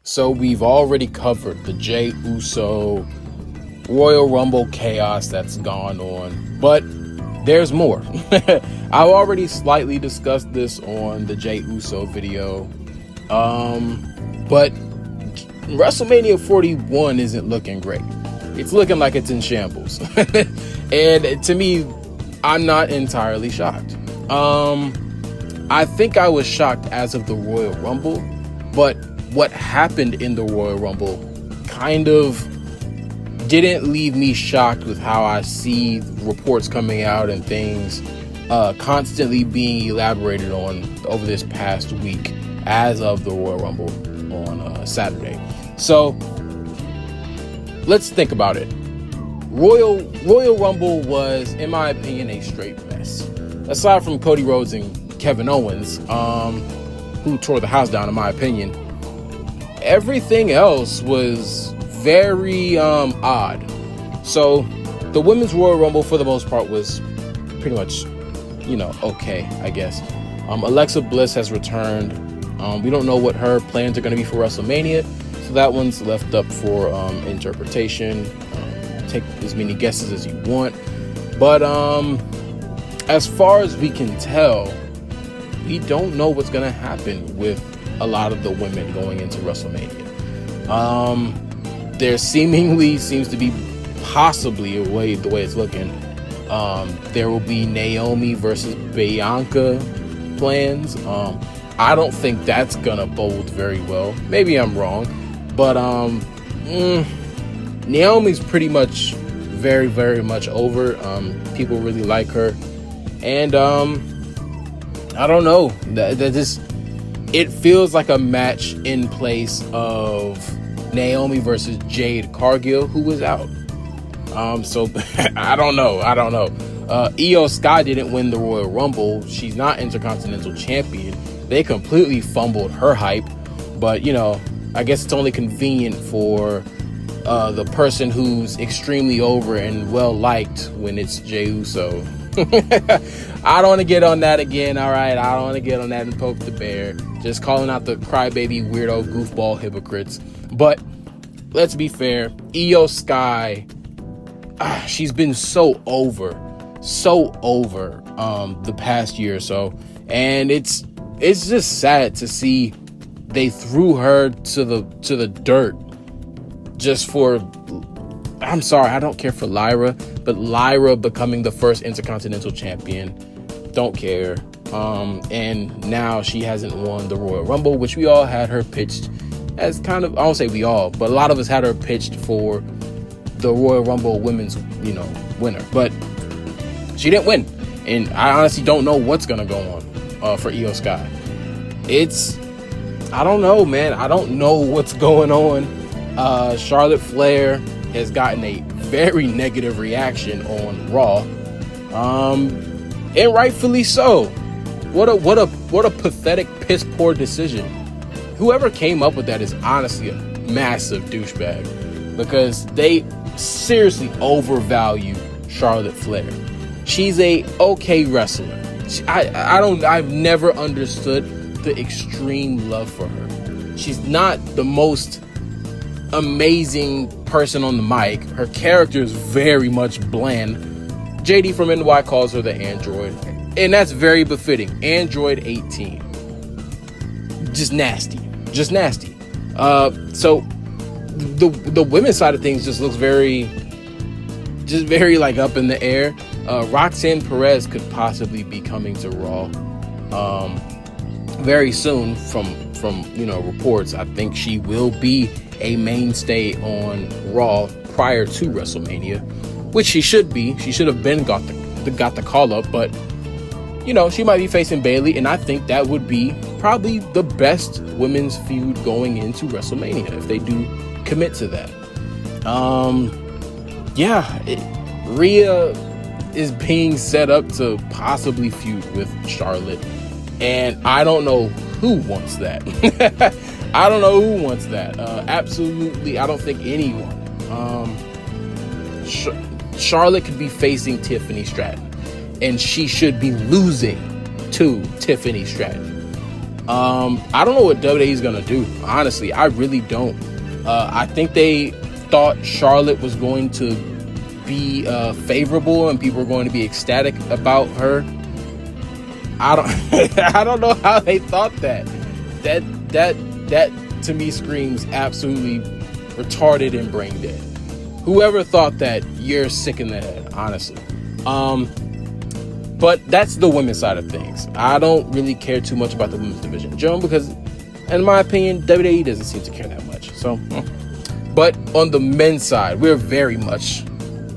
So we've already covered the Jey Uso Royal Rumble chaos that's gone on, but there's more. I've already slightly discussed this on the Jey Uso video, but WrestleMania 41 isn't looking great. It's looking like it's in shambles. And to me, I'm not entirely shocked. I think I was shocked as of the Royal Rumble, but what happened in the Royal Rumble kind of didn't leave me shocked with how I see reports coming out and things constantly being elaborated on over this past week as of the Royal Rumble on Saturday. So let's think about it. Royal Rumble was, in my opinion, a straight mess. Aside from Cody Rhodes and Kevin Owens, who tore the house down, in my opinion, everything else was very odd. So the women's Royal Rumble, for the most part, was pretty much, okay, I guess. Alexa Bliss has returned. We don't know what her plans are going to be for WrestleMania, so that one's left up for interpretation. Take as many guesses as you want. But as far as we can tell, we don't know what's going to happen with a lot of the women going into WrestleMania. There seemingly seems to be possibly the way it's looking. There will be Naomi versus Bianca plans. I don't think that's gonna bode very well. Maybe I'm wrong, but Naomi's pretty much very, very much over. People really like her, and I don't know. That just, it feels like a match in place of Naomi versus Jade Cargill, who was out. So I don't know. Io Sky didn't win the Royal Rumble. She's not Intercontinental Champion. They completely fumbled her hype, but I guess it's only convenient for the person who's extremely over and well liked when it's Jey Uso. I don't want to get on that again, all right? I don't want to get on that and poke the bear. Just calling out the crybaby, weirdo, goofball hypocrites. But let's be fair. Io Sky, she's been so over the past year or so. And it's just sad to see they threw her to the dirt just for, I'm sorry, I don't care for Lyra, but Lyra becoming the first Intercontinental Champion, don't care. And now she hasn't won the Royal Rumble, which we all had her pitched as kind of, I won't say we all, but a lot of us had her pitched for the Royal Rumble women's, winner. But she didn't win. And I honestly don't know what's going to go on for Io Sky. I don't know, man. I don't know what's going on. Charlotte Flair has gotten a very negative reaction on Raw, and rightfully so. What a pathetic, piss poor decision. Whoever came up with that is honestly a massive douchebag, because they seriously overvalue Charlotte Flair. She's a okay wrestler. I've never understood the extreme love for her. She's not the most amazing person on the mic. Her character is very much bland. JD from NY calls her the android, and that's very befitting. Android 18. Just nasty. So the women's side of things just looks very like up in the air. Roxanne Perez could possibly be coming to Raw very soon from reports. I think she will be a mainstay on Raw prior to WrestleMania, which she should be. She should have been got the call up, but she might be facing Bayley, and I think that would be probably the best women's feud going into WrestleMania if they do commit to that. Rhea is being set up to possibly feud with Charlotte, and I don't know who wants that. Absolutely, I don't think anyone. Charlotte could be facing Tiffany Stratton, and she should be losing to Tiffany Stratton. I don't know what WWE is going to do. Honestly, I really don't. I think they thought Charlotte was going to be favorable and people were going to be ecstatic about her. I don't I don't know how they thought that. That to me screams absolutely retarded and brain dead. Whoever thought that, you're sick in the head, honestly. But that's the women's side of things. I don't really care too much about the women's division, Joan, because in my opinion, WWE doesn't seem to care that much. So, but on the men's side, we're very much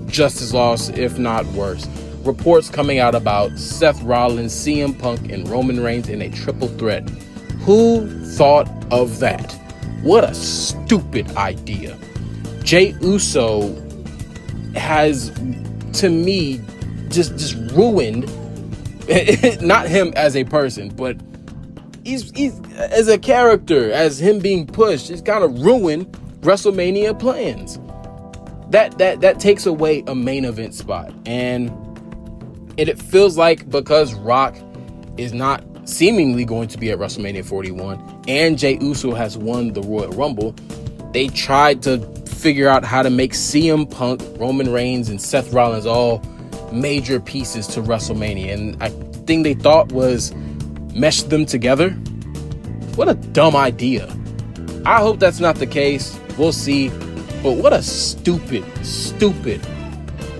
just as lost, if not worse. Reports coming out about Seth Rollins, CM Punk, and Roman Reigns in a triple threat. Who thought of that? What a stupid idea. Jey Uso has, to me, just ruined, not him as a person, but he's as a character, as him being pushed, it's kind of ruined WrestleMania plans. That takes away a main event spot, and it feels like because Rock is not seemingly going to be at WrestleMania 41 and Jey Uso has won the Royal Rumble, they tried to figure out how to make CM Punk, Roman Reigns, and Seth Rollins all major pieces to WrestleMania, and I think they thought was mesh them together. What a dumb idea. I hope that's not the case. We'll see. But what a stupid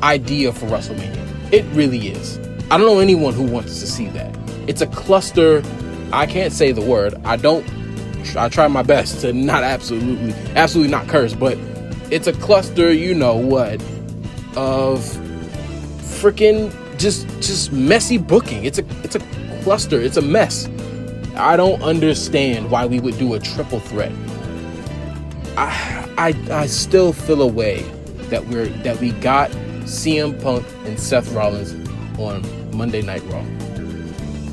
idea for WrestleMania. It really is. I don't know anyone who wants to see that. It's a cluster. I can't say the word. I try my best to not absolutely not curse, but it's a cluster, you know what, of freaking just messy booking. It's a cluster. It's a mess. I don't understand why we would do a triple threat. I still feel a way that we got CM Punk and Seth Rollins on Monday Night Raw.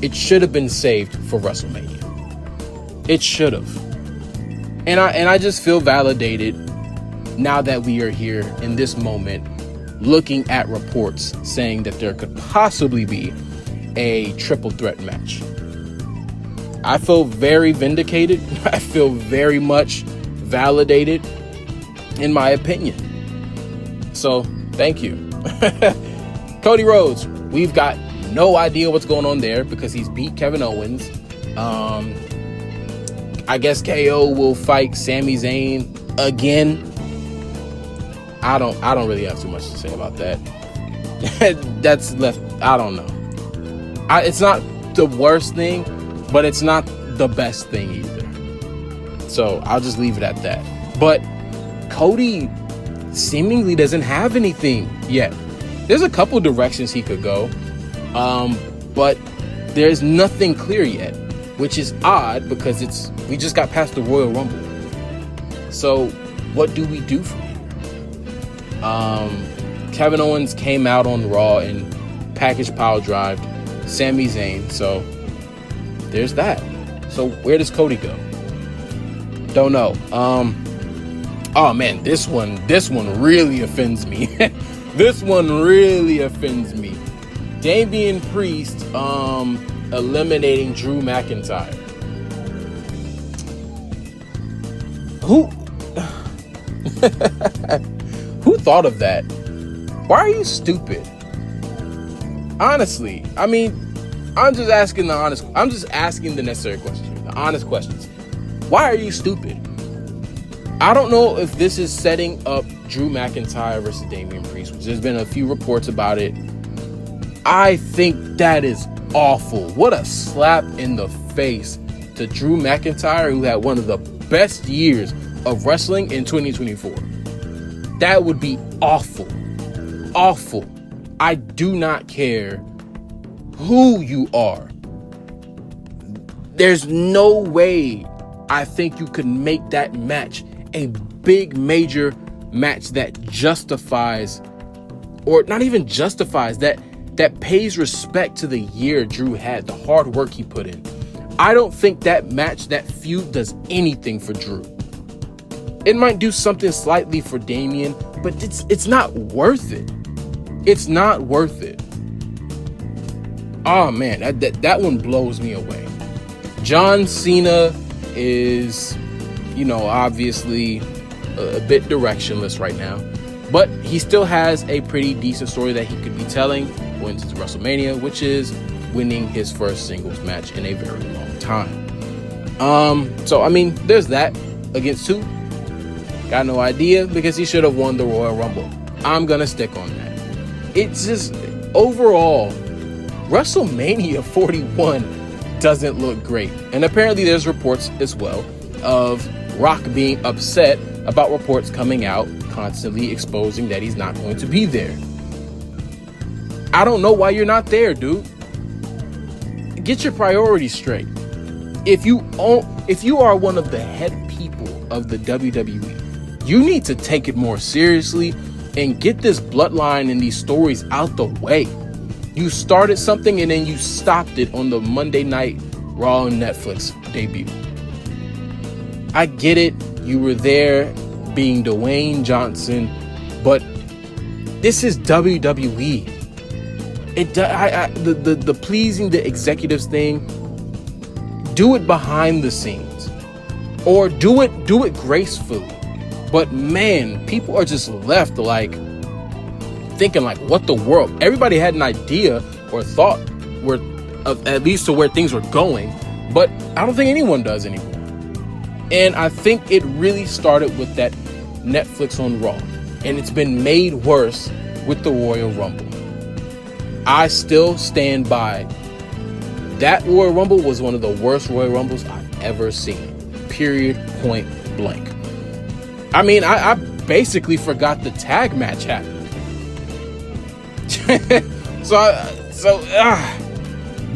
It should have been saved for WrestleMania. It should have. And I just feel validated now that we are here in this moment, looking at reports saying that there could possibly be a triple threat match. I feel very vindicated. I feel very much validated in my opinion. So thank you. Cody Rhodes, we've got no idea what's going on there because he's beat Kevin Owens. I guess KO will fight Sami Zayn again. I don't really have too much to say about that. That's left. I don't know. It's not the worst thing, but it's not the best thing either. So I'll just leave it at that. But Cody seemingly doesn't have anything yet. There's a couple directions he could go, but there's nothing clear yet, which is odd because we just got past the Royal Rumble. So what do we do from here? Kevin Owens came out on Raw and package pile drived Sami Zayn, so there's that. So where does Cody go? Don't know. Oh man, this one really offends me. This one really offends me. Damian Priest eliminating Drew McIntyre. Who thought of that? Why are you stupid? Honestly, I mean, I'm just asking the necessary questions, the honest questions. Why are you stupid? I don't know if this is setting up Drew McIntyre versus Damian Priest, which there's been a few reports about it. I think that is awful. What a slap in the face to Drew McIntyre, who had one of the best years of wrestling in 2024. That would be awful. Awful. I do not care who you are. There's no way I think you could make that match a big major match that justifies, or not even justifies, that pays respect to the year Drew had, the hard work he put in. I don't think that match, that feud, does anything for Drew. It might do something slightly for Damian, but it's not worth it. It's not worth it. Oh man, that one blows me away. John Cena is, obviously a bit directionless right now, but he still has a pretty decent story that he could be telling going into WrestleMania, which is winning his first singles match in a very long time. So there's that. Against who? Got no idea, because he should have won the Royal Rumble. I'm gonna stick on that. It's just, overall, WrestleMania 41 doesn't look great. And apparently there's reports as well of Rock being upset about reports coming out constantly exposing that he's not going to be there. I don't know why you're not there, dude. Get your priorities straight. If you are one of the head people of the WWE, you need to take it more seriously and get this bloodline and these stories out the way. You started something and then you stopped it on the Monday Night Raw and Netflix debut. I get it. You were there being Dwayne Johnson, but this is WWE. The pleasing the executives thing, do it behind the scenes, or do it gracefully. But man, people are just left like thinking like, what the world? Everybody had an idea or thought at least to where things were going, but I don't think anyone does anymore. And I think it really started with that Netflix on Raw, and it's been made worse with the Royal Rumble. I still stand by that Royal Rumble was one of the worst Royal Rumbles I've ever seen. Period. Point blank. I basically forgot the tag match happened.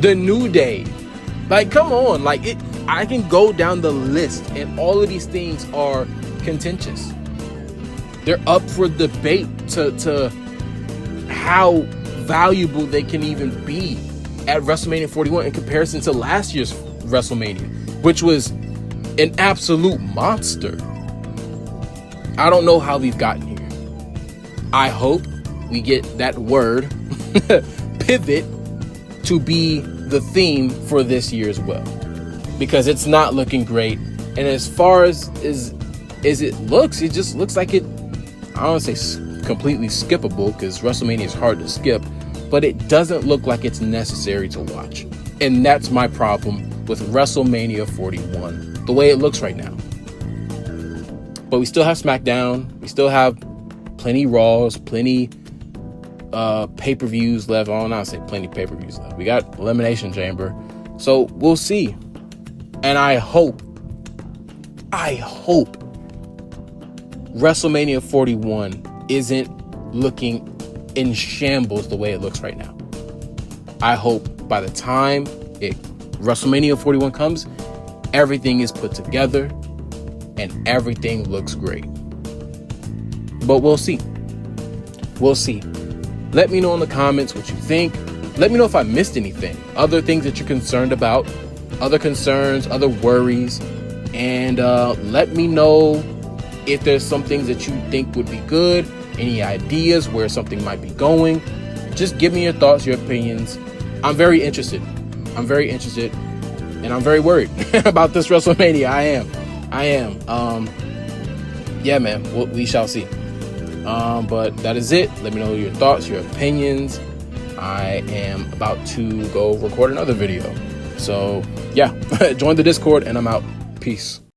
The New Day. Like, come on. I can go down the list and all of these things are contentious. They're up for debate to how valuable they can even be at WrestleMania 41 in comparison to last year's WrestleMania, which was an absolute monster. I don't know how we've gotten here. I hope we get that word pivot to be the theme for this year as well, because it's not looking great. And as far as it looks, it just looks like it, I don't want to say completely skippable, because WrestleMania is hard to skip, but it doesn't look like it's necessary to watch. And that's my problem with WrestleMania 41, the way it looks right now. But we still have SmackDown. We still have plenty Raws, plenty pay-per-views left. I don't know, I say plenty pay-per-views left. We got Elimination Chamber. So we'll see. And I hope WrestleMania 41 isn't looking in shambles the way it looks right now. I hope by the time WrestleMania 41 comes, everything is put together and everything looks great. But we'll see. We'll see. Let me know in the comments what you think. Let me know if I missed anything, other things that you're concerned about, other concerns, other worries, and let me know if there's some things that you think would be good, any ideas where something might be going. Just give me your thoughts, your opinions. I'm very interested, and I'm very worried about this WrestleMania. I am. Yeah, man, we shall see. But that is it. Let me know your thoughts, your opinions. I am about to go record another video. So yeah, join the Discord and I'm out. Peace.